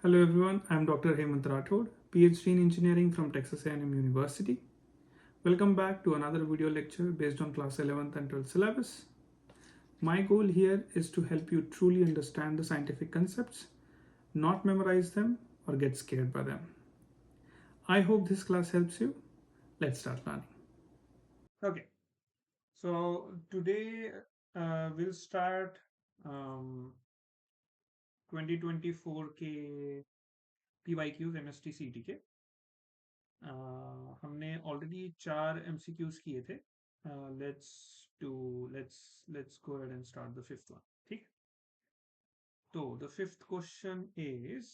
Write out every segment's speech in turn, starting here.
Hello everyone, I am Dr. Hemant Rathod, PhD in Engineering from Texas A&M University. Welcome back to another video lecture based on class 11th and 12th syllabus. My goal here is to help you truly understand the scientific concepts, not memorize them or get scared by them. I hope this class helps you. Let's start learning. Okay, so today we'll start 2024 के PYQs MST CT के हमने already 4 MCQs किए थे. Let's go ahead and start the fifth one. ठीक. तो the fifth question is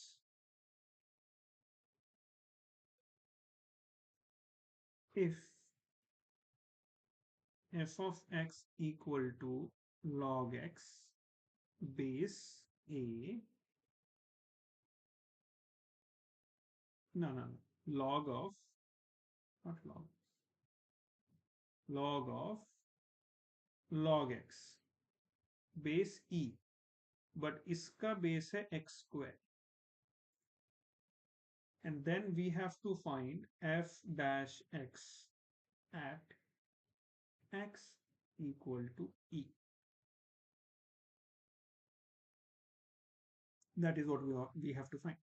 if f of x equal to log x base a, no, log of, not log of log x base e, but इसका base है x square, and then we have to find f dash x at x equal to e. That is what we have to find.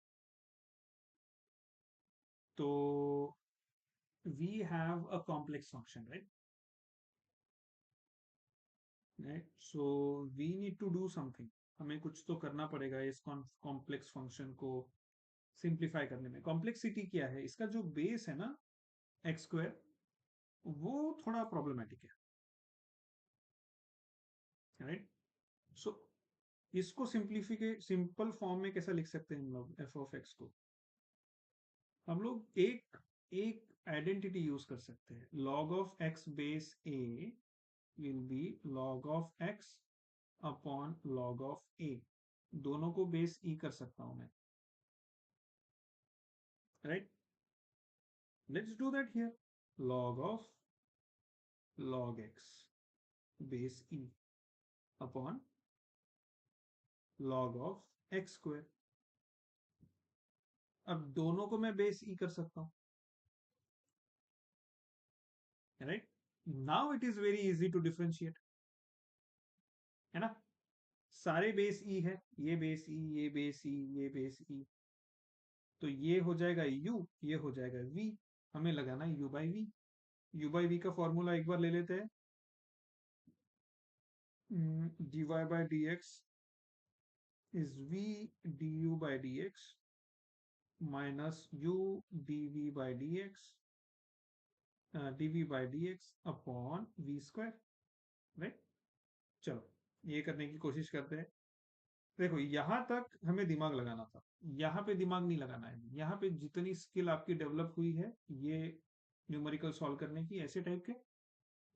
So we have a complex function, right? So we need to do something. हमें कुछ तो करना पड़ेगा इस complex function को simplify करने में. Complexity क्या है? इसका जो बेस है ना एक्स स्क्वायर, वो थोड़ा प्रॉब्लमेटिक है, राइट? सो इसको सिंपल फॉर्म में कैसा लिख सकते हैं हम लोग एफ ऑफ एक्स को? हम लोग एक एक आइडेंटिटी यूज कर सकते हैं. Log of x base A will be log of x upon log of a. दोनों को बेस ई कर सकता हूं मैं, right? Let's do that here. log of log x base e upon log of x square. अब दोनों को मैं बेस ई कर सकता हूं, right? Now it is very easy to differentiate, है ना? सारे बेस ई है, ये बेस ई, ये बेस ई, ये बेस ई, तो ये हो जाएगा u, ये हो जाएगा v. हमें लगाना u by v. u by v का फॉर्मूला एक बार ले लेते हैं. dy by dx is v du by dx minus u dv by dx dv by dx upon v square, right? चलो ये करने की कोशिश करते हैं. देखो यहां तक हमें दिमाग लगाना था, यहाँ पे दिमाग नहीं लगाना है. यहाँ पे जितनी स्किल आपकी डेवलप हुई है ये न्यूमेरिकल सॉल्व करने की, ऐसे टाइप के,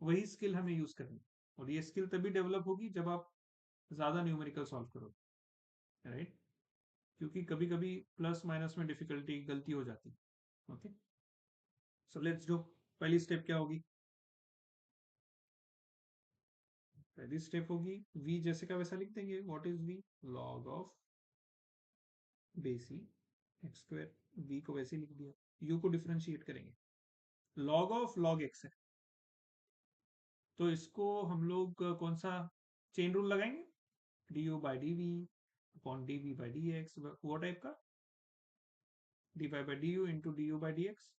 वही स्किल हमें यूज करनी. और ये स्किल तभी डेवलप होगी जब आप ज्यादा न्यूमेरिकल सॉल्व करोगे, राइट? क्योंकि कभी कभी प्लस माइनस में डिफिकल्टी गलती हो जाती है. Okay, so let's do. पहली स्टेप क्या होगी? पहली स्टेप होगी v जैसे का वैसा लिख देंगे. What is v? log of base E x square. v को वैसे लिख दिया. u को डिफरेंशिएट करेंगे. log ऑफ log x है, तो इसको हम लोग कौन सा चेन रूल लगाएंगे? du by dv upon dv by dx. वो टाइप का dy by du into du by dx.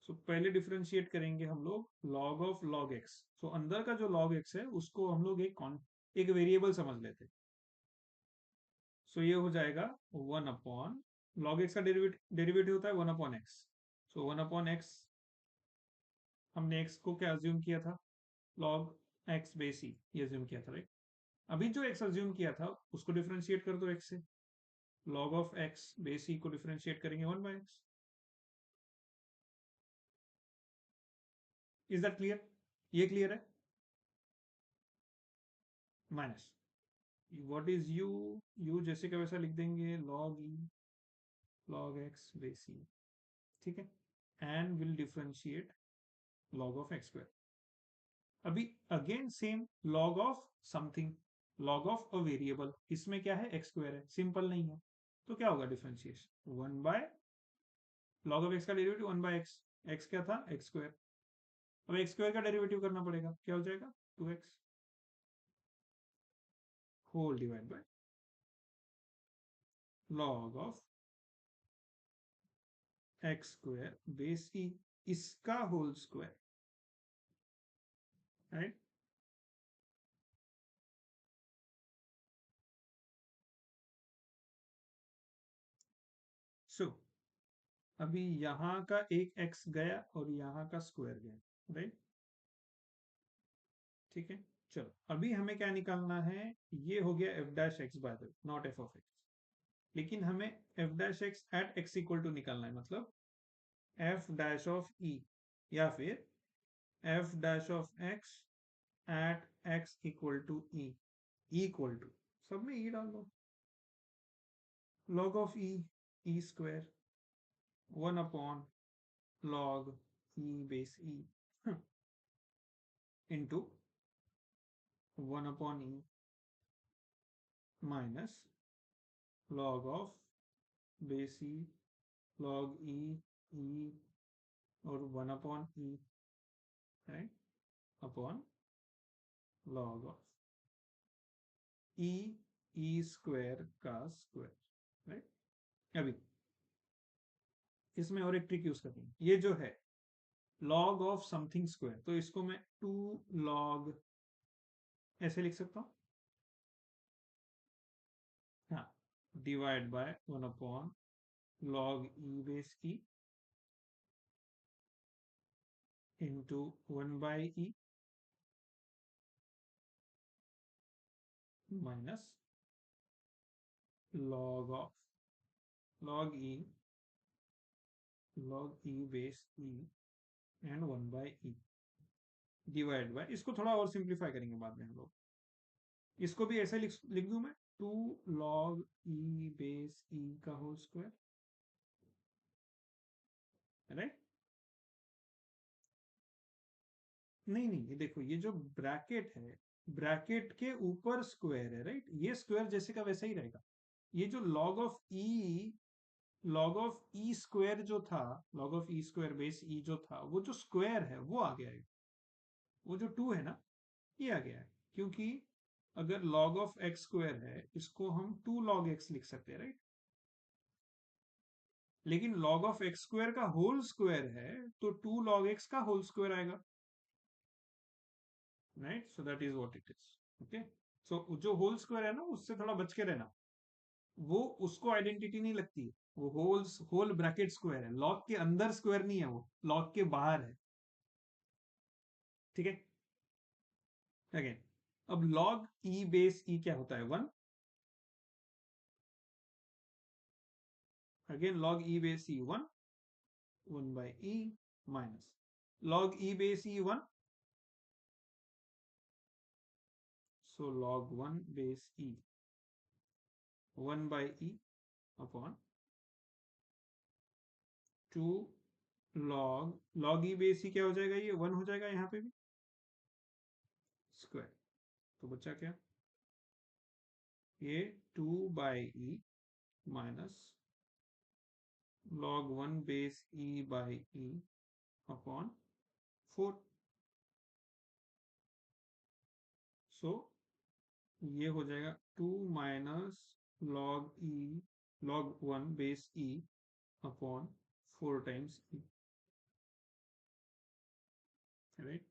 सो पहले डिफरेंशिएट करेंगे हम लोग log ऑफ log x. सो अंदर का जो log x है उसको हम लोग एक वेरिएबल समझ लेते हैं. सो ये हो जाएगा 1 अपॉन log x का डेरिवेटिव होता है 1 अपॉन एक्स. सो 1 अपॉन एक्स, हमने x को क्या अज्यूम किया था? log x बेस ई, ये अज्यूम किया था, राइट? अभी जो x अज्यूम किया था उसको डिफरेंशिएट कर दो x से. log of x base e को डिफरेंशिएट करेंगे 1 by x. Is that clear? ये क्लियर है? Minus what is u? u जैसे का वैसा लिख देंगे log e log x base e, ठीक है? And will differentiate log of x square. अभी again same log of something, log of a variable. इसमें क्या है? x स्क्वायर है, सिंपल नहीं है, तो क्या होगा differentiation, 1 by log of x का डेरिवेटिव 1/x, एक्स क्या था एक्स स्क्वायर, अब एक्स स्क्वायर का डेरिवेटिव करना पड़ेगा, क्या हो जाएगा 2x whole divide by log of x square base e, इसका होल स्क्वायर, राइट। सो अभी यहाँ का एक x गया और यहाँ का स्क्वायर गया, राइट। ठीक है, चलो अभी हमें क्या निकालना है, ये हो गया f dash x by the not f of x, लेकिन हमें f dash x at x equal to निकालना है, मतलब एफ डैश ऑफ ई, या फिर f dash of x at x equal to e, equal to सब में e डाल दो, log of e square 1 upon log e base e into 1 upon e minus log of base e log e और 1 upon E, right, upon log of e square का square, right. अभी इसमें और एक ट्रिक यूज करते हैं, ये जो है लॉग ऑफ समथिंग स्क्वायर, तो इसको मैं 2 लॉग ऐसे लिख सकता हूँ, हाँ, divide by 1 upon log e base e into 1/e minus log of log e base E and 1/e divide by, इसको थोड़ा और सिंप्लीफाई करेंगे बाद में हम लोग, इसको भी ऐसे लिख दूं मैं, 2 log e बेस e का होल स्क्वायर, राइट। नहीं नहीं, ये देखो ये जो ब्रैकेट है, ब्रैकेट के ऊपर स्क्वायर है, राइट, ये स्क्वायर जैसे का वैसा ही रहेगा, ये जो लॉग ऑफ ई स्क्वायर जो था, log of e square base e जो था, वो जो स्क्वायर है वो आ गया है, वो जो 2 है ना, ये आ गया है, क्योंकि अगर log ऑफ एक्स स्क्वायर है, इसको हम 2 log x लिख सकते हैं, राइट, लेकिन log ऑफ एक्स स्क्वायर का होल स्क्वायर है, तो 2 log x का होल स्क्वायर आएगा, right, so that is what it is, okay. So जो होल स्क्वायर है ना, उससे थोड़ा बच के रहना, वो उसको आइडेंटिटी नहीं लगती है, वो होल ब्रैकेट स्क्वायर है, लॉग के अंदर स्क्वायर नहीं है, वो लॉग के बाहर है, ठीक है। अगेन, अब log e बेस e क्या होता है 1, again log e base e 1/e minus log e base e 1, so log 1 base e 1/e upon 2 log e base e क्या हो जाएगा, ये 1 हो जाएगा यहाँ पे भी स्क्वायर, तो बच्चा क्या, ये 2/e minus log 1 base e/e upon 4, सो ये हो जाएगा 2 minus log 1 base e upon 4 times e, right.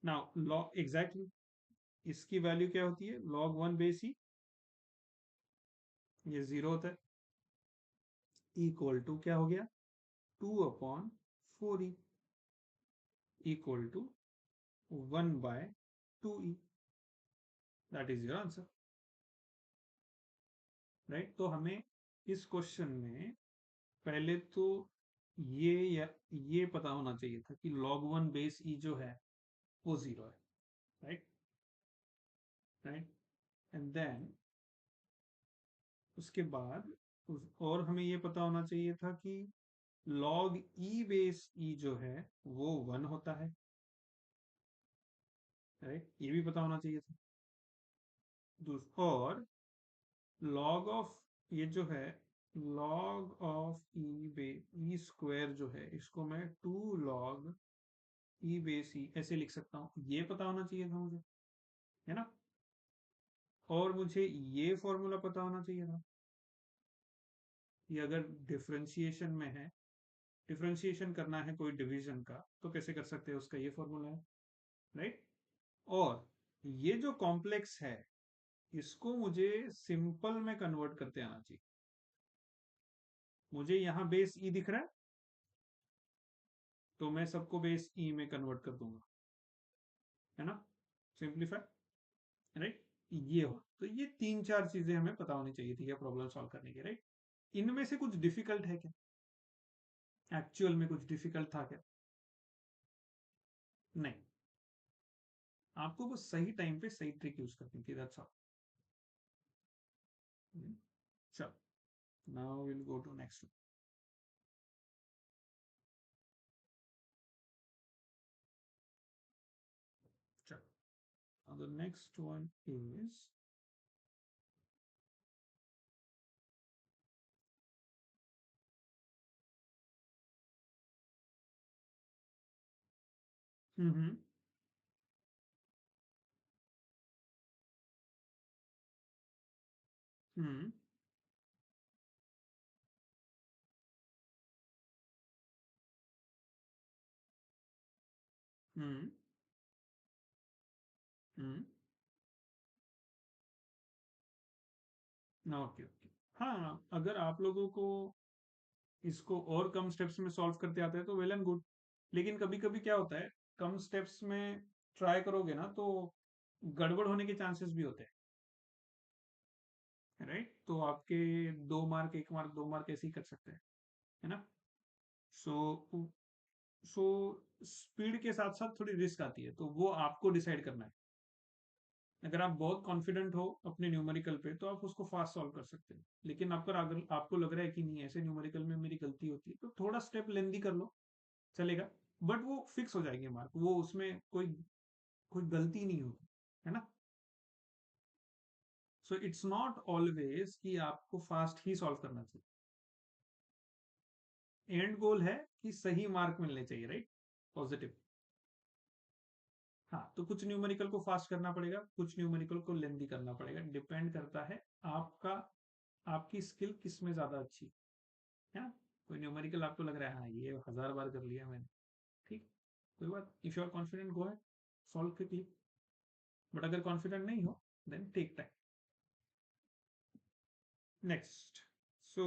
Now log exactly इसकी वैल्यू क्या होती है, log 1 बेस ई, ये 0 होता है, इक्वल टू क्या हो गया 2/4e equal to 1/2e, that is your answer, right. तो हमें इस क्वेश्चन में पहले तो ये या ये पता होना चाहिए था कि log 1 बेस ई जो है वो 0 है, राइट, राइट, एंड देन उसके बाद और हमें ये पता होना चाहिए था कि log e बेस e जो है वो 1 होता है, राइट, ये भी पता होना चाहिए था। और लॉग ऑफ, ये जो है लॉग ऑफ ई स्क्वायर जो है, इसको मैं 2 log ई बेस ई ऐसे लिख सकता हूँ, ये पता होना चाहिए था मुझे, है ना। और मुझे ये फॉर्मूला पता होना चाहिए था कि अगर डिफरेंशिएशन में है, डिफरेंशिएशन करना है कोई डिवीजन का, तो कैसे कर सकते हैं, उसका ये फॉर्मूला है, राइट। और ये जो कॉम्प्लेक्स है, इसको मुझे सिंपल में कन्वर्ट करते आना चाहिए। मुझे यहाँ बेस ई दिख रहा है, तो मैं सबको बेस ई में कन्वर्ट कर दूंगा, है ना, सिंप्लीफाई, राइट। ये हो, तो ये 3-4 चीजें हमें पता होनी चाहिए थी ये प्रॉब्लम सॉल्व करने के, राइट। इनमें से कुछ डिफिकल्ट है क्या, एक्चुअल में कुछ डिफिकल्ट था क्या? नहीं, आपको बस सही टाइम पे सही ट्रिक यूज करनी थी, दैट्स ऑल। चलो, now will go to next. चलो, the next one is hmm hmm hmm hmm okay okay. हाँ, अगर आप लोगों को इसको और कम स्टेप्स में सॉल्व करते आते हैं तो वेल एंड गुड, लेकिन कभी कभी क्या होता है, कम स्टेप्स में ट्राई करोगे ना तो गड़बड़ होने के चांसेस भी होते हैं, राइट। तो आपके 2 मार्क, 1 मार्क, 2 मार्क ऐसे ही कर सकते हैं, है ना। सो सो स्पीड के साथ साथ थोड़ी रिस्क आती है, तो वो आपको डिसाइड करना है। अगर आप बहुत कॉन्फिडेंट हो अपने न्यूमेरिकल पे तो आप उसको फास्ट सॉल्व कर सकते हैं, लेकिन अगर आपको लग रहा है कि नहीं, ऐसे न्यूमेरिकल में मेरी गलती होती है, तो थोड़ा स्टेप लेंदी कर लो, चलेगा। बट वो फिक्स हो जाएंगे मार्क, वो उसमें कोई कोई गलती नहीं होगी, है ना। सो इट्स नॉट ऑलवेज कि आपको फास्ट ही सॉल्व करना चाहिए, एंड गोल है कि सही मार्क मिलने चाहिए, राइट, पॉजिटिव। हाँ, तो कुछ न्यूमेरिकल को फास्ट करना पड़ेगा, कुछ न्यूमेरिकल को लेंदी करना पड़ेगा, डिपेंड करता है आपका, आपकी स्किल किस में ज्यादा अच्छी है ना। कोई न्यूमेरिकल आपको लग रहा है हाँ ये 1000 बार कर लिया मैंने, ठीक, कोई बात, if you are confident go है, सॉल्व क्विकली। बट अगर कॉन्फिडेंट नहीं हो, then take time. Next, so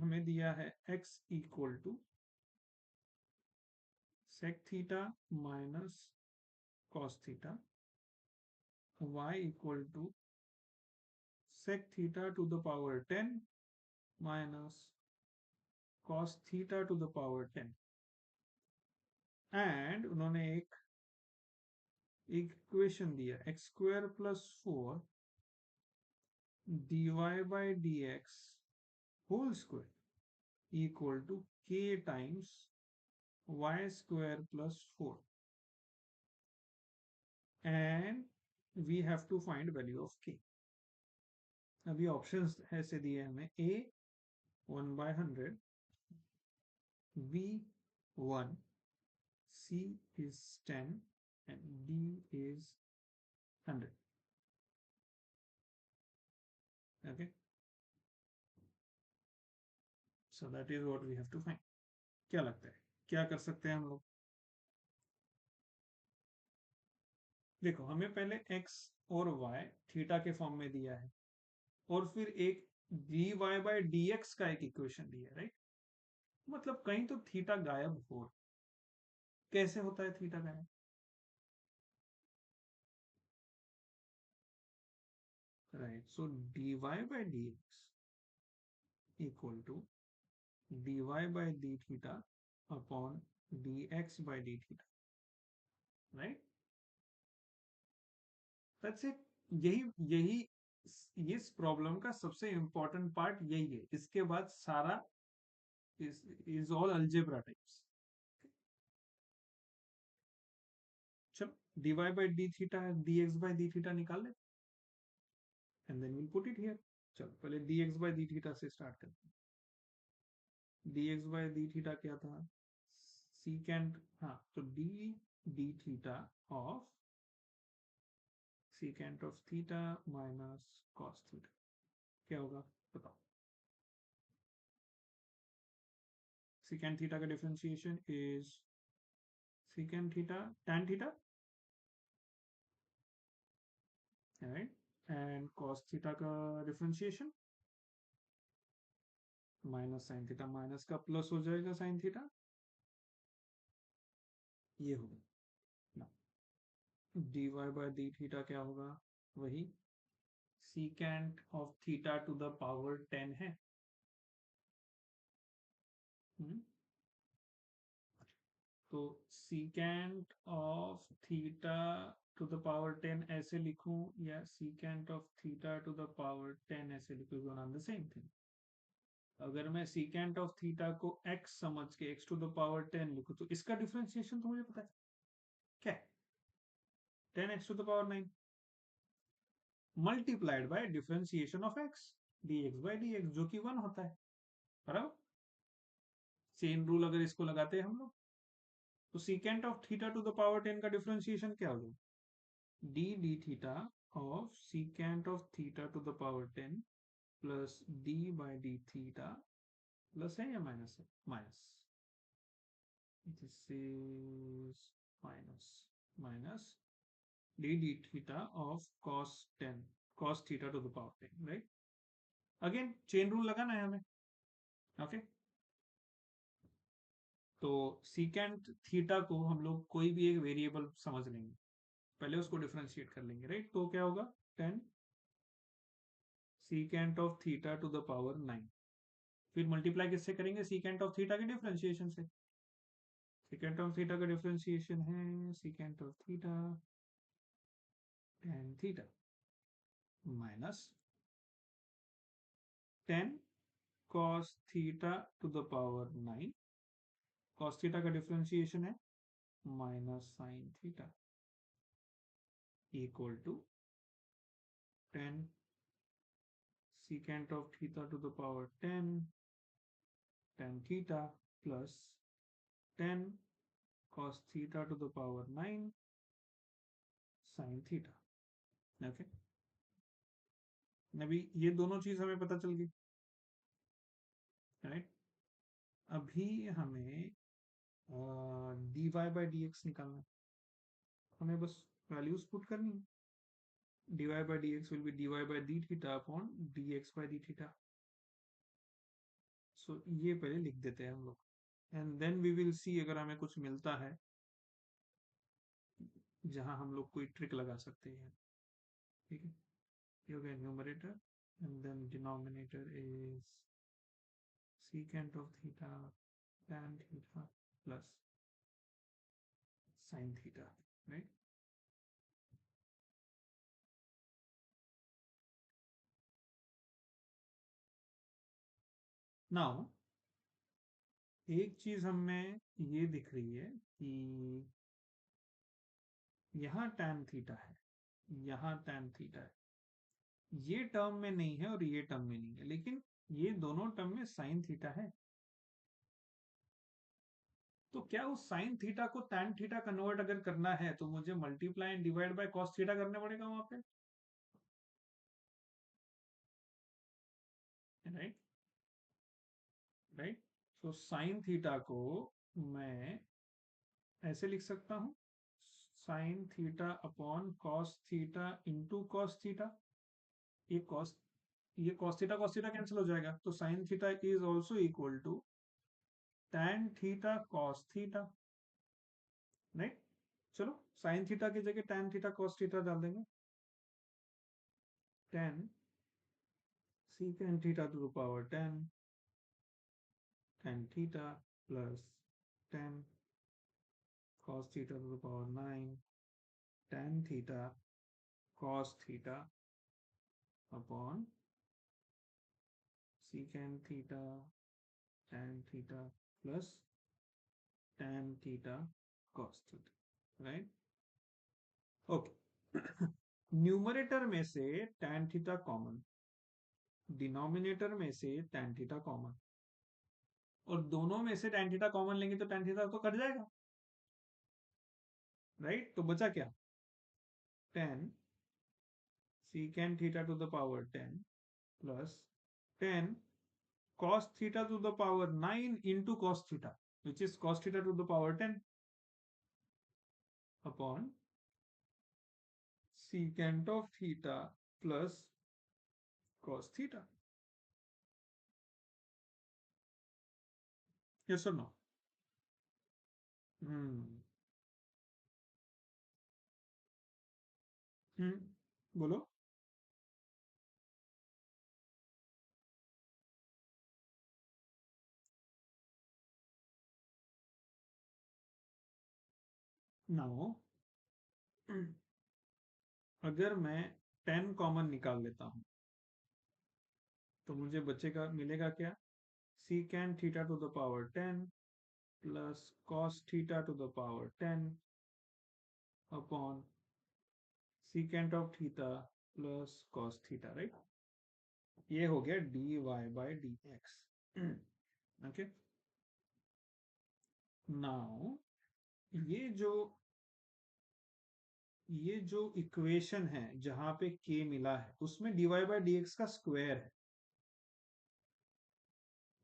हमें दिया है x equal to sec theta minus cos theta, y equal to sec theta to the power 10 minus cos theta to the power 10, and उन्होंने एक equation दिया x² + 4 dy by dx whole square equal to k times y² + 4, and we have to find value of k। अभी options ऐसे दिए हमें, a 1/100, b 1, c is 10 and d is 100, okay, so that is what we have to find। क्या लगता है क्या कर सकते हैं हम लोग? देखो, हमें पहले x और y थीटा के फॉर्म में दिया है, और फिर एक dy by dx का एक इक्वेशन दिया है, राइट। मतलब कहीं तो थीटा गायब हो, कैसे होता है थीटा गायब? Right, so dy by dx equal to dy by d theta upon dx by d theta, right, that's it. यही यही इस प्रॉब्लम का सबसे इंपॉर्टेंट पार्ट यही है, इसके बाद सारा इज ऑल अलजेब्रा टाइप्स। चलो, dy by d theta dx by d theta निकाल ले, and then we'll put it here. चलो पहले dx by d theta से स्टार्ट करते हैं. dx by d theta क्या था, secant, हाँ तो d theta of secant of theta minus cos theta क्या होगा बताओ. secant theta का differentiation is secant theta tan theta, right, and cos theta का differentiation minus sine theta, minus का प्लस हो जाएगा साइन थीटा, ये होगा. dy by d थीटा क्या होगा, वही secant of theta to the power 10 है. तो secant of theta to the power 10 ऐसे लिखूं या secant of theta to the power 10 ऐसे लिखूं, दोनों the same thing. अगर मैं secant of theta को x समझ के x to the power 10 लिखूं तो इसका डिफरेंशिएशन तो मुझे पता है क्या है, 10x to the power 9 multiplied by differentiation of x dx by dx जो कि 1 होता है, बराबर. चेन रूल अगर इसको लगाते हैं हम लोग तो secant of theta to the power 10 का डिफरेंशिएशन क्या होगा, d d theta of secant of theta to the power 10 plus d by d theta plus है या माइनस है, minus, this is minus minus d d theta of cos 10 cos theta to the power 10, right. Again chain rule लगाना है हमें, okay. तो secant theta को हम लोग कोई भी एक वेरिएबल समझ लेंगे, पहले उसको डिफरेंशिएट कर लेंगे, राइट. तो क्या होगा 10 secant of theta to the power 9, फिर मल्टीप्लाई किससे करेंगे, secant of theta के डिफरेंशिएशन से. secant of theta का डिफरेंशिएशन है secant of theta tan theta minus 10 cos theta to the power 9, cos theta का डिफरेंशिएशन है minus sin theta equal to 10 secant of theta to the power 10 tan theta plus 10 cos theta to the power 9 sin theta, okay. अभी ये दोनों चीज हमें पता चल गई, राइट. अभी हमें dy by dx निकालना है, हमें बस वैल्यूज पुट करनी है. dy by dx will be dy by d theta upon dx by d theta. सो ये पहले लिख देते हैं हम लोग, and then we will see अगर हमें कुछ मिलता है जहां हम लोग कोई ट्रिक लगा सकते हैं, ठीक है. ये हो गया numerator, and than denominator is secant of theta tan theta plus sin theta, right. Now एक चीज हमें ये दिख रही है कि यहाँ tan थीटा है, यहाँ tan थीटा है, ये टर्म में नहीं है और ये टर्म में नहीं है, लेकिन ये दोनों टर्म में sin थीटा है. तो क्या उस sin थीटा को tan थीटा कन्वर्ट अगर करना है तो मुझे multiply and divide by cos theta करना पड़ेगा वहां पे, राइट. राइट. तो sin थीटा को मैं ऐसे लिख सकता हूं sin theta upon cos theta into cos theta. ये cos थीटा कैंसिल हो जाएगा, तो sin theta is also equal to tan theta cos theta, right. चलो sin थीटा की जगह tan थीटा cos थीटा डाल देंगे. tan secant theta to the power 10 tan theta plus 10 cos theta to the power 9 tan theta cos theta upon secant theta tan theta plus tan theta cos theta, right. Okay numerator में से tan theta common, denominator में से tan theta common, और दोनों में से tan theta common लेंगे तो tan थीटा तो कट जाएगा, राइट? तो बचा क्या? tan secant theta to the power 10 plus 10 cos theta to the power 9 into cos theta, which is cos theta to the power 10 upon secant of theta plus cos theta. Yes or no? Hmm. Hmm. बोलो. Now अगर मैं 10 common निकाल लेता हूं तो मुझे बचेगा, मिलेगा क्या? secant theta to the power 10 plus cos theta to the power 10 upon secant of theta plus cos theta, right? ये हो गया dy by dx. Okay now ये जो ये जो इक्वेशन है जहां पे k मिला है उसमें dy by dx का स्क्वायर है,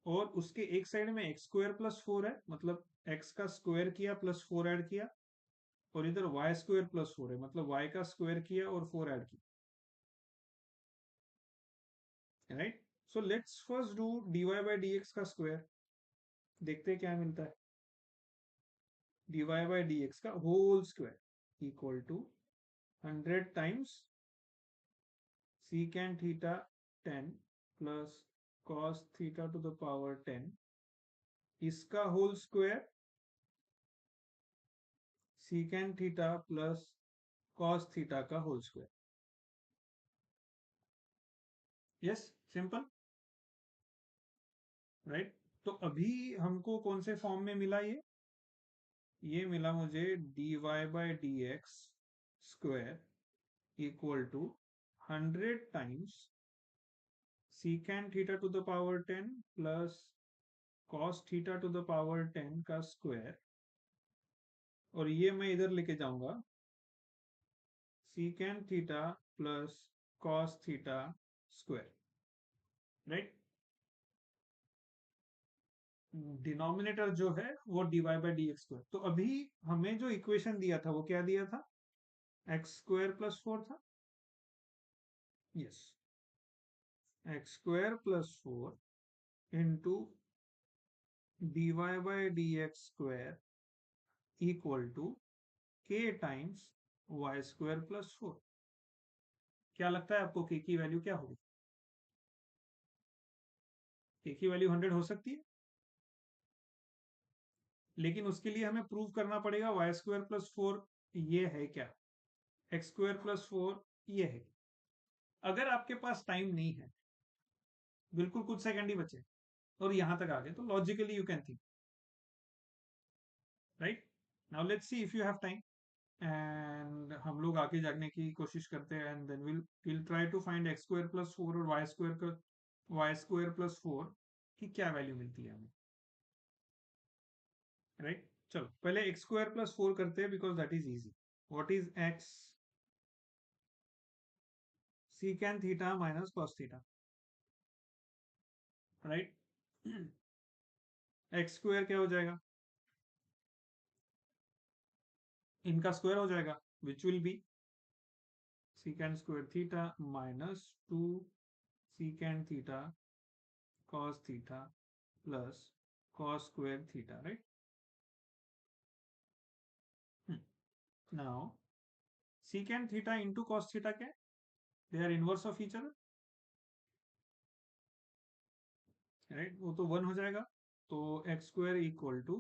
और उसके एक साइड में एक्स स्क्वायर प्लस 4 है, मतलब x का स्क्वायर किया प्लस 4 ऐड किया, और इधर वाई स्क्वायर प्लस 4 है, मतलब y का स्क्वायर किया और 4 ऐड किया, right? So let's first do dy by dx का स्क्वायर, देखते हैं क्या मिलता है. dy by dx का whole square equal to 100 times secant theta 10 plus cos theta to the power 10, इसका whole square secant theta plus cos theta का whole square. Yes, simple, right? तो अभी हमको कौन से फॉर्म में मिला ये मिला मुझे dy by dx square equal to 100 times secant theta to the power 10 plus cos theta to the power 10 का स्क्वायर, और ये मैं इधर लेके जाऊंगा secant theta plus cos theta square, right? Denominator जो है वो dy by dx स्क्वायर. तो अभी हमें जो इक्वेशन दिया था वो क्या दिया था? एक्स स्क्वायर प्लस 4 था. Yes, x square plus 4 into dy by dx square equal to k times y square plus 4. क्या लगता है आपको k की वैल्यू क्या होगी? k की वैल्यू 100 हो सकती है, लेकिन उसके लिए हमें प्रूव करना पड़ेगा वाई स्क्वायर प्लस 4 ये है क्या, एक्स स्क्वायर प्लस 4 ये है. अगर आपके पास टाइम नहीं है, बिल्कुल कुछ सेकंड ही बचे, और यहां तक आ गए, तो logically you can think, right? Now let's see if you have time, and हम लोग आगे जाने की कोशिश करते हैं, and then will try to find x square plus 4 और वाई स्क्वायर प्लस 4 की क्या वैल्यू मिलती है हमें, राइट? चलो पहले एक्स स्क्वायर प्लस 4 करते हैं because that is easy. What is x? secant theta minus cos theta, right? X square क्या हो जाएगा? इनका स्क्वायर हो जाएगा, which will be secant square theta minus 2 secant theta cos theta plus cos square theta, right? Now secant theta into cos theta क्या है? They are inverse of each other, right? वो तो 1 हो जाएगा. तो x square equal to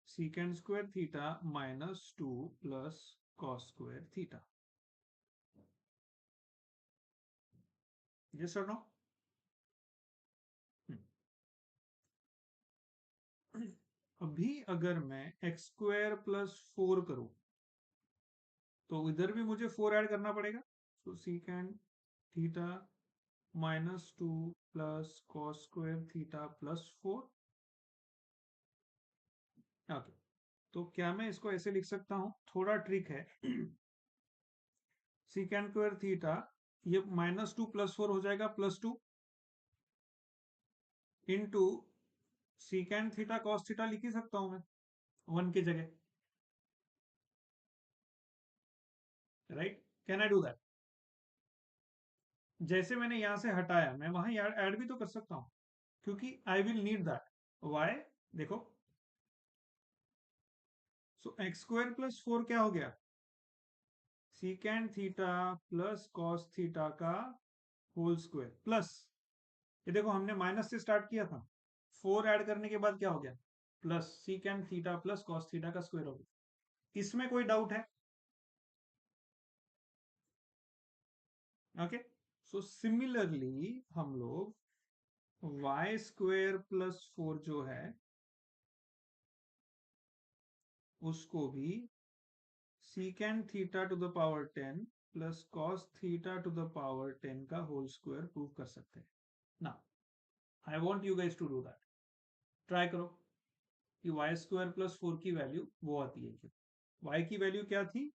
secant square theta minus 2 plus cos square theta. Yes और no? अभी अगर मैं एक्स स्क्वायर प्लस 4 करूं तो इधर भी मुझे 4 ऐड करना पड़ेगा। तो secant theta -2 plus cos square theta plus 4। Okay, तो क्या मैं इसको ऐसे लिख सकता हूं? थोड़ा ट्रिक है। सीकेंड स्क्वायर थीटा, ये -2 प्लस 4 हो जाएगा +2 into secant theta cos theta लिख ही सकता हूं मैं 1 की जगह, right? Can I do that? जैसे मैंने यहां से हटाया, मैं वहां ऐड भी तो कर सकता हूं, क्योंकि I will need that. Why? देखो, सो एक्स स्क्वायर प्लस 4 क्या हो गया? Secant theta plus cos theta का होल स्क्वायर प्लस, ये देखो हमने माइनस से स्टार्ट किया था, 4 ऐड करने के बाद क्या हो गया? Plus सीकेंड theta plus cos theta का स्क्वायर हो गया। इसमें कोई डाउट है? ओके, सो सिमिलरली हम लोग वाई स्क्वायर प्लस 4 जो है उसको भी secant theta to the power 10 plus cos theta to the power 10 का होल स्क्वायर प्रूव कर सकते हैं ना। I want you guys to do that. Try करो कि वाई स्क्वायर प्लस 4 की वैल्यू वो आती है क्या। वाई की वैल्यू क्या थी?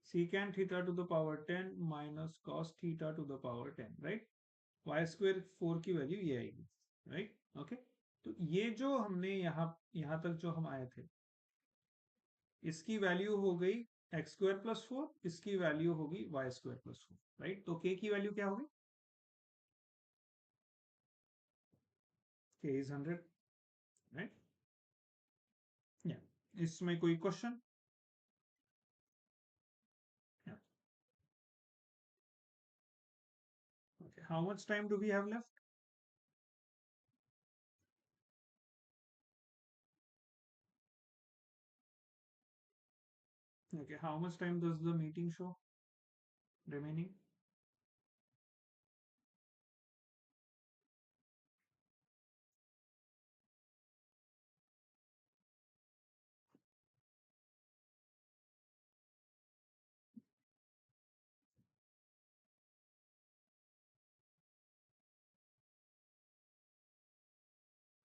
secant theta to the power 10 minus cos theta to the power 10, right? Y square 4 की वैल्यू ये आएगी, राइट? ओके, तो ये जो हमने यहाँ तक जो हम आए थे, इसकी वैल्यू हो गई एक्स स्क्वायर प्लस 4, इसकी वैल्यू होगी वाई स्क्वायर प्लस 4, राइट? तो के की वैल्यू क्या होगी? के इज 100, राइट? या इसमें कोई question? Okay, how much time do we have left? Okay, how much time does the meeting show remaining?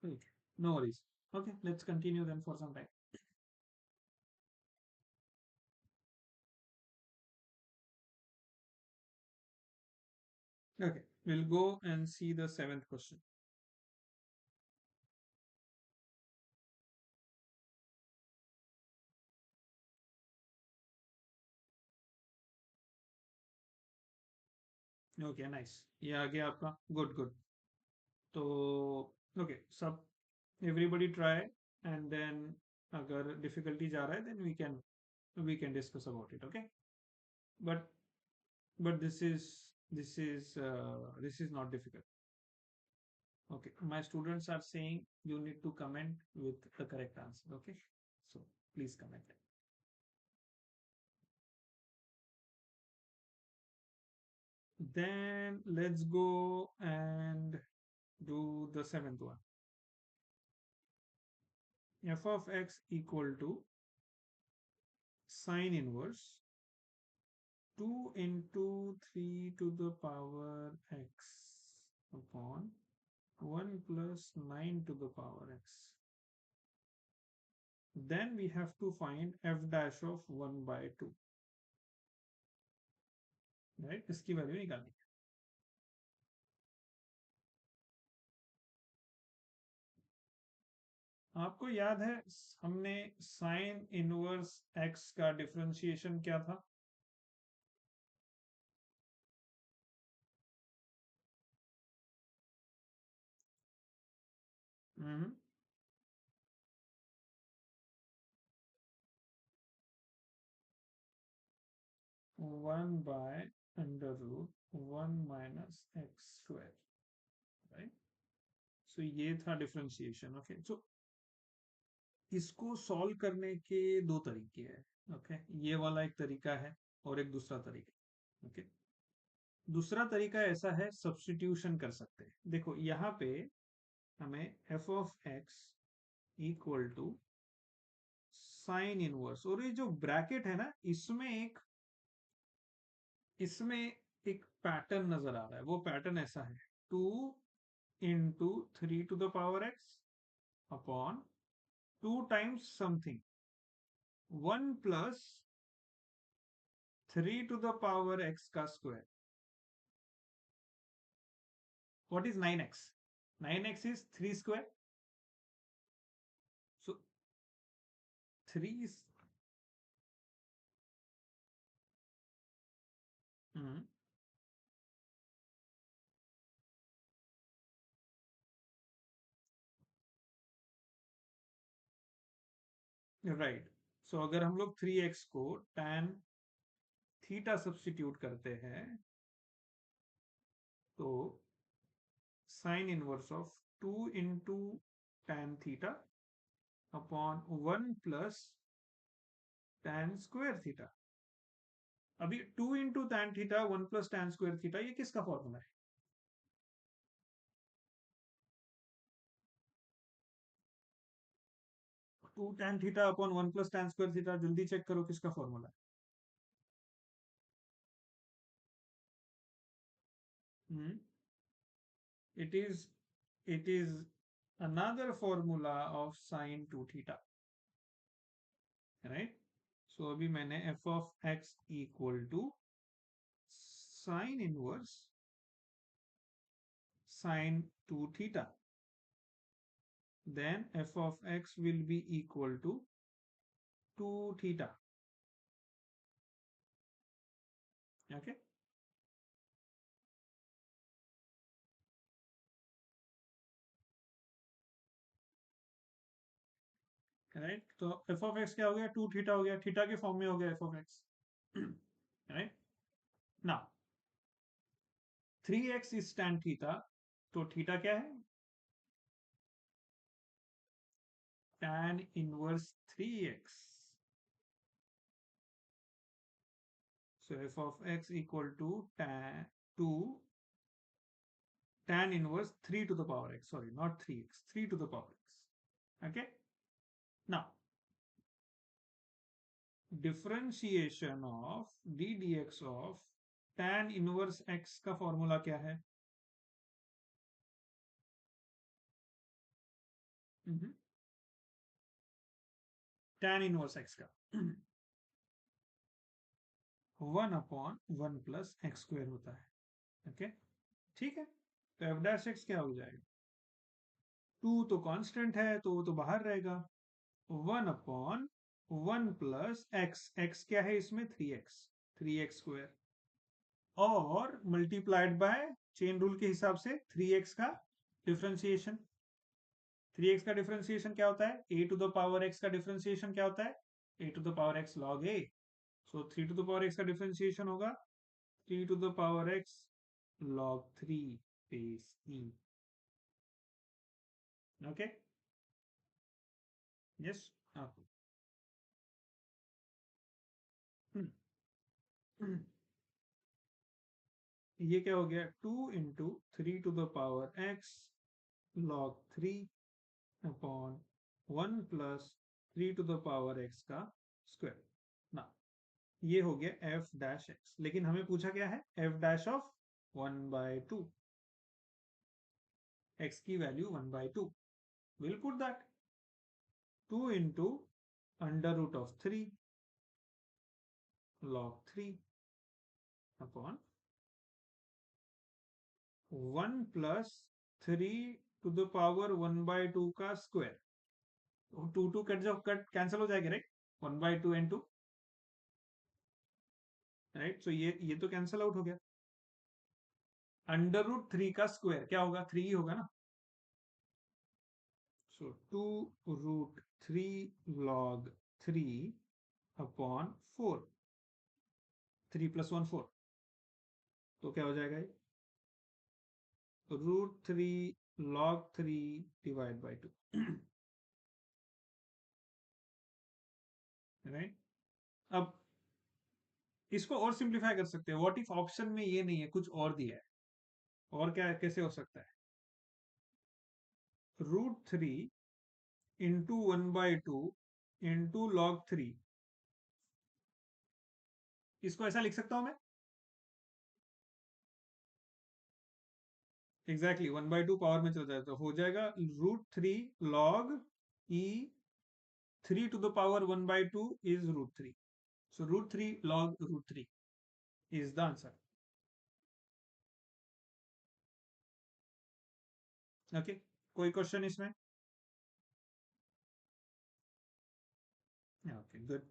Okay, no worries. Okay, let's continue then for some time. Okay, we'll go and see the 7th question. Okay, nice. ये आ गया आपका, good good. तो okay, सब everybody try, and then अगर difficulty जा रहा है then we can discuss about it, okay? But but this is not difficult. Okay, my students are saying you need to comment with the correct answer, okay? So please comment. Then let's go and do the 7th one. F of x equal to sine inverse 2 into 3 to the power x upon 1 plus 9 to the power x. Then we have to find f dash of 1 by 2, right? इसकी value निकालनी है। आपको याद है हमने sine inverse x का differentiation क्या था? हम्म 1/√1 माइनस एक्स स्क्वायर, राइट? सो ये था डिफरेंशिएशन। ओके, सो इसको सॉल्व करने के दो तरीके हैं। ओके, ये वाला एक तरीका है और एक दूसरा तरीका। ओके, दूसरा तरीका ऐसा है, सब्स्टिट्यूशन कर सकते हैं। देखो यहाँ पे हमें f of x equal to sine inverse, और ये जो ब्रैकेट है ना, इसमें एक पैटर्न नजर आ रहा है। वो पैटर्न ऐसा है, 2 into 3 to the power x upon 2 times something, 1 + 3 to the power x का square. What is 9x? 9x is 3 square. So 3 is right. So अगर हम लोग 3x को tan थीटा सब्स्टिट्यूट करते हैं, तो sine inverse of 2 into tan theta upon 1 + tan square theta. अभी 2 into tan theta 1 + tan square theta, ये किसका फॉर्मूला है? 2 tan theta upon 1 + tan square theta, जल्दी चेक करो किसका फॉर्मूला है। it is it is another formula of sin 2 theta, right? So अभी मैंने f of x equal to sin inverse sin 2 theta, then f of x will be equal to 2 theta. Okay, right? तो f of x क्या हो गया? 2 theta हो गया, theta के form में हो गया f of x, right? Now 3x is tan theta, तो थीटा क्या है? tan inverse 3x. So f of x equal to tan inverse 3 to the power x. Sorry, not 3x, 3 to the power x. Okay. Now differentiation of d dx of tan inverse x का formula क्या है? tan inverse x का 1/1 + x² होता है। Okay, ठीक है। तो f dash x क्या हो जाएगा? 2 तो कांस्टेंट है, तो वो तो बाहर रहेगा। 1/1 + x, x क्या है इसमें? 3x, 3x² और मल्टीप्लाइड बाय चेन रूल के हिसाब से 3x का डिफरेंशिएशन। 3x का डिफरेंशिएशन क्या होता है? a to the power x का डिफरेंशिएशन क्या होता है? a to the power x log a। So 3 to the power x का डिफरेंशिएशन होगा 3 to the power x log 3 base e। Okay, yes. ये क्या हो गया? 2 into 3 to the power x log 3 upon 1 + 3 to the power x का square ना। ये हो गया f डैश x, लेकिन हमें पूछा क्या है? f डैश ऑफ 1/2, x की value 1/2। Will put that 2 into √3 log 3 upon 1 + 3 to the power 1/2 का स्क्वायर। 2 कट जाओ, कट कैंसिल हो जाएगा, राइट? 1/2 and 2, right? सो ये तो कैंसिल आउट हो गया। √3 का स्क्वायर क्या होगा? 3 ही होगा ना। सो 2√3 log 3 अपॉन 4, 3 + 1 4, तो क्या हो जाएगा ये? √3 log 3 डिवाइड बाई 2, राइट? अब इसको और सिंप्लीफाई कर सकते हैं। व्हाट इफ ऑप्शन में ये नहीं है, कुछ और दिया है? और क्या, कैसे हो सकता है? √3 into 1/2 इंटू log 3, इसको ऐसा लिख सकता हूं मैं? एग्जैक्टली 1/2 पावर में चल जाए तो हो जाएगा √3 log e 3 to the power 1/2 is √3. So √3 log √3 is the answer. Okay, कोई क्वेश्चन इसमें? Okay, good.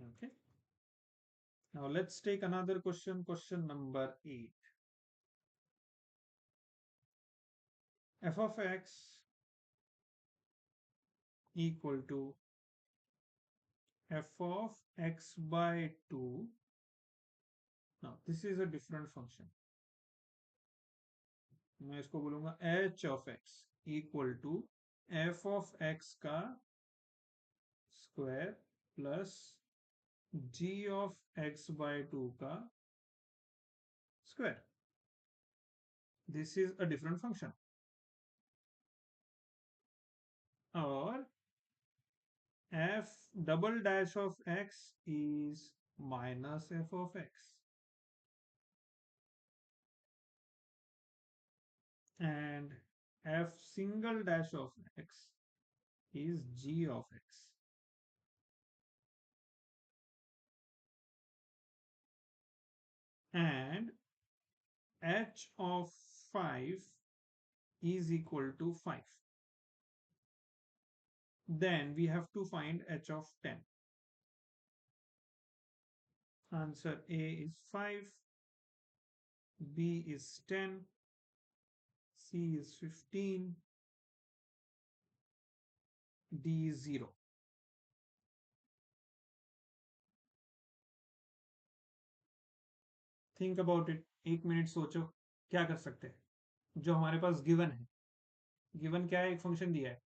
Okay, now let's take another question. Question number 8. F of x equal to f of x by 2. Now this is a different function. मैं इसको बोलूंगा h of x equal to f of x का square plus g of x by 2 का square. This is a different function. और f double dash of x is minus f of x. And f single dash of x is g of x. And h of 5 is equal to 5. Then we have to find h of 10. Answer A is 5, B is 10, C is 15, D is 0. Think about it. 1 minute सोचो क्या कर सकते हैं जो हमारे पास given है. Given क्या है? एक फंक्शन दिया है,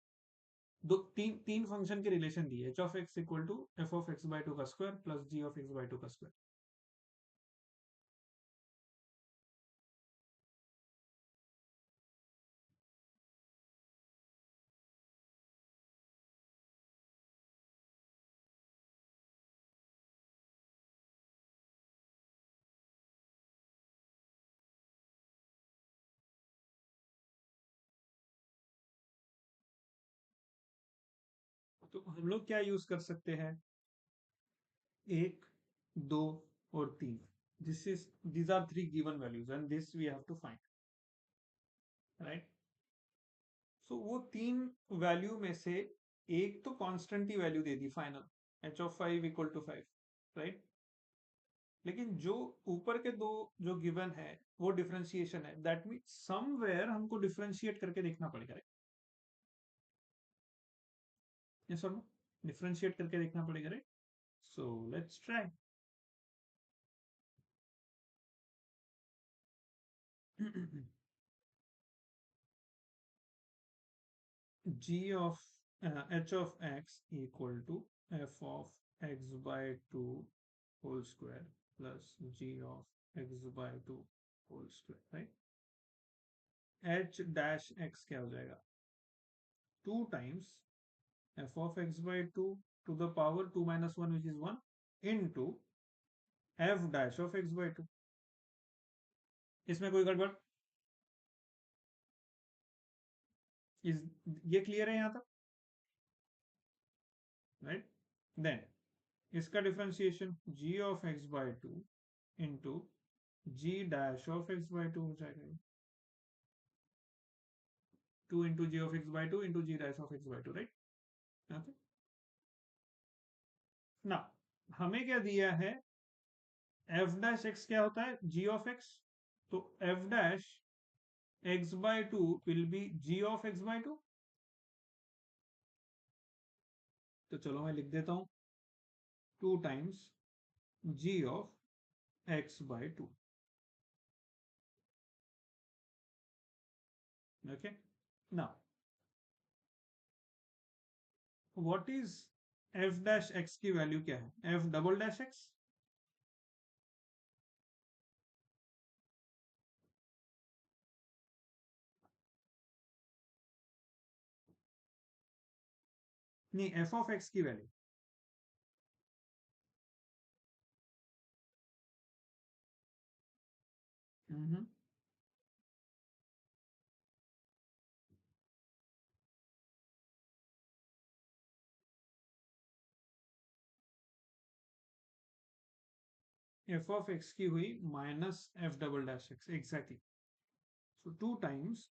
दो तीन तीन फंक्शन के रिलेशन दिए. H of x equal to f of x by 2 का square plus g of x by 2 का स्क्वायर. तो हम लोग क्या यूज कर सकते हैं? 1, 2 और 3. These are 3 given values and this we have to find, right? So वो 3 वैल्यू में से एक तो कांस्टेंट ही वैल्यू दे दी final, h of 5 equal to 5, right? लेकिन जो ऊपर के दो जो गिवन है वो डिफरेंशिएशन है. दैट मीन समवेयर हमको डिफरेंशिएट करके देखना पड़ेगा, राइट? यस और नो? डिफरेंशिएट करके देखना पड़ेगा, right? So let's try. g of h of x equal to f of x by 2 whole square plus g of x by 2 whole square, right? h dash x क्या हो जाएगा? 2 times f of x by 2 to the power 2 minus 1 which is 1 into f dash of x by 2. इसमें कोई गड़बड़? ये clear है यहाँ तक, राइट? देन इसका differentiation g of x by 2 into g dash of x by 2 हो जाएगा. 2 into g of x by 2 into g dash of x by 2, right? Okay. Now हमें क्या दिया है? f dash x क्या होता है? g of x. तो f dash x by 2 will be g of x by 2. तो चलो मैं लिख देता हूं 2 times g of x by 2. Okay. Now what is f dash x की वैल्यू क्या है? f double dash x. नहीं, एफ ऑफ एक्स की वैल्यू। एफ ऑफ एक्स की हुई minus f double dash x, exactly. So 2 times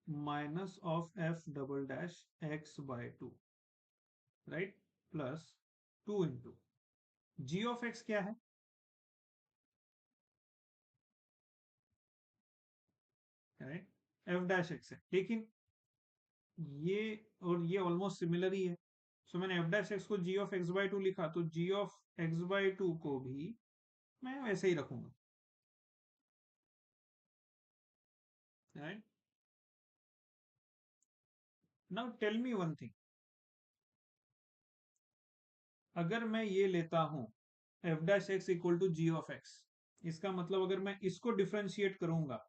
minus of f double dash x by 2, right, plus 2 into g of x क्या है, right, F dash x है, लेकिन ये और ये ऑलमोस्ट सिमिलर ही है। सो मैंने एफ डैश एक्स को g of x by two लिखा, तो g of x by two को भी मैं वैसे ही रखूंगा, right. Now tell me one thing, अगर मैं ये लेता हूं f dash x equal to g of x, इसका मतलब अगर मैं इसको डिफ्रेंशिएट करूंगा,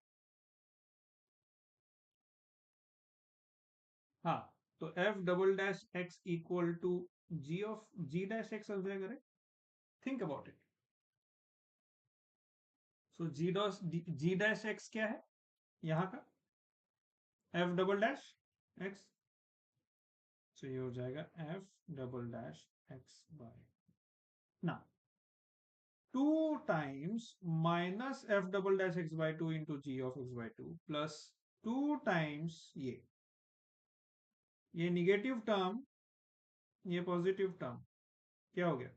हाँ, तो f double dash x equal to g of g dash x हो जाएगा, right. Think about it. So g dash x क्या है यहाँ का, f double dash x. So ये हो जाएगा f double dash x by ना 2 times minus f double dash x by two into g of x by two plus 2 times ये negative term, ये पॉजिटिव टर्म, क्या हो गया,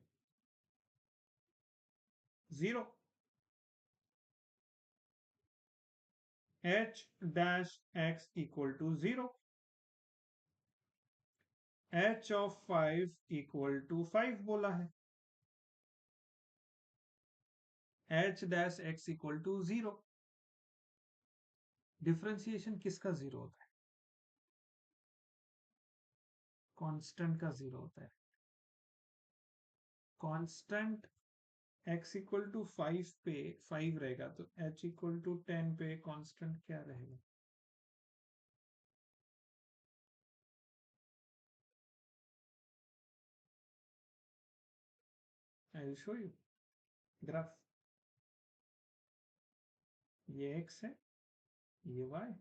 0। H dash x equal to 0, h of 5 equal to 5 बोला है, h dash x equal to 0। Differentiation किसका 0 होता है, कांस्टेंट का 0 होता है। कांस्टेंट x इक्वल टू 5 पे 5 रहेगा, तो h इक्वल टू 10 पे कांस्टेंट क्या रहेगा, I will show you graph. ये x है, ये y,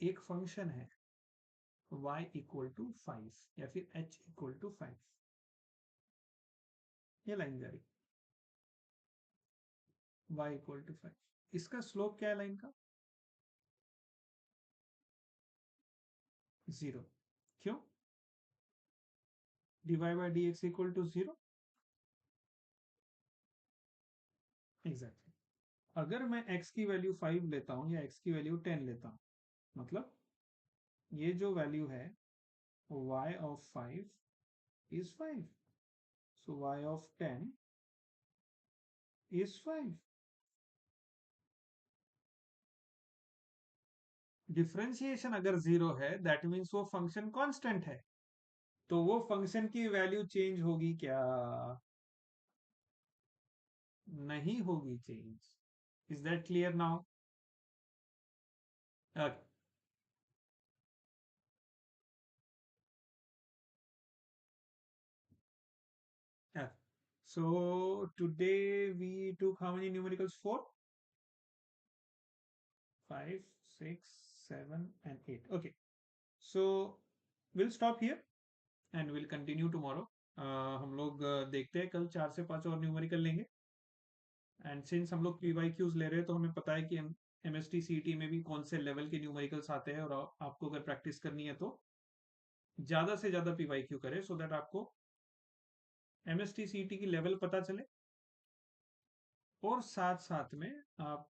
एक फंक्शन है y इक्वल टू 5 या फिर h इक्वल टू 5, ये लाइन जा रही, y इक्वल टू 5। इसका स्लोप क्या है लाइन का, 0। क्यों, dy by d x equal to 0, exactly. अगर मैं x की वैल्यू 5 लेता हूं या x की वैल्यू 10 लेता हूं, मतलब ये जो वैल्यू है y of 5 is 5, so y of 10 is 5। Differentiation अगर 0 है दैट मीन्स वो फंक्शन कांस्टेंट है, तो वो फंक्शन की वैल्यू चेंज होगी क्या, नहीं होगी change. Is that clear now, so today we took how many numericals, 4, 5, 6, 7 and 8, okay, so we'll stop here and we'll continue tomorrow। हम लोग देखते हैं कल 4 से 5 और न्यूमेरिकल लेंगे। एंड सिंस हम लोग पीवाई क्यूज ले रहे हैं तो हमें पता है कि एमएसटी सीटी में भी कौन से लेवल के न्यूमेरिकल्स आते हैं, और आपको अगर प्रैक्टिस करनी है तो ज्यादा से ज्यादा पीवाई क्यू करें, सो दैट आपको एमएसटी सीटी की लेवल पता चले, और साथ साथ में आप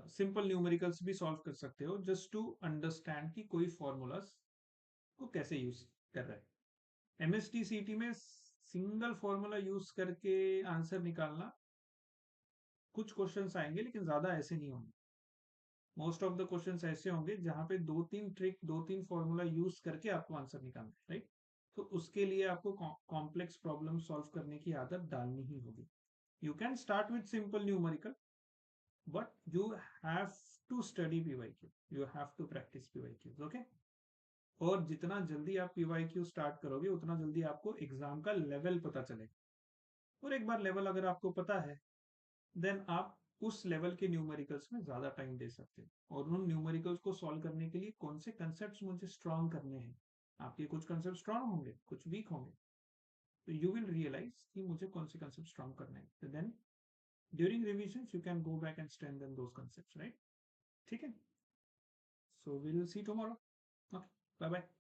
सिंपल न्यूमेरिकल्स भी सॉल्व कर सकते हो, जस्ट टू अंडरस्टैंड कि कोई फॉर्मूलाज को कैसे यूज कर रहा है। एमएसटी सीटी में सिंगल फॉर्मूला यूज करके आंसर निकालना, कुछ क्वेश्चंस आएंगे लेकिन ज्यादा ऐसे नहीं होंगे। मोस्ट ऑफ द क्वेश्चंस ऐसे होंगे जहां पे 2-3 ट्रिक 2-3 फॉर्मूला यूज करके आपको आंसर निकालना है, राइट। तो उसके लिए आपको कॉम्प्लेक्स प्रॉब्लम सॉल्व करने की आदत डालनी ही होगी। You can start with simple numerical, but you have to study PYQ. You have to practice PYQs. Okay. और जितना जल्दी आप PYQ स्टार्ट करोगे उतना जल्दी आपको एग्जाम का लेवल पता चलेगा। और एक बार लेवल अगर आपको पता है देन आप उस लेवल के न्यूमेरिकल्स में ज्यादा टाइम दे सकते हो। और उन न्यूमेरिकल्स को सॉल्व करने के लिए कौन से कंसेप्ट मुझे स्ट्रॉन्ग करने हैं, आपके कुछ कंसेप्ट स्ट्रॉन्ग होंगे, कुछ वीक होंगे, तो यू विल रियलाइज कि मुझे कौन से कंसेप्ट स्ट्रॉन्ग करने हैं। तो then during revision you can go back and strengthen those concepts, right? ठीक है, so we will see tomorrow. Okay, bye bye.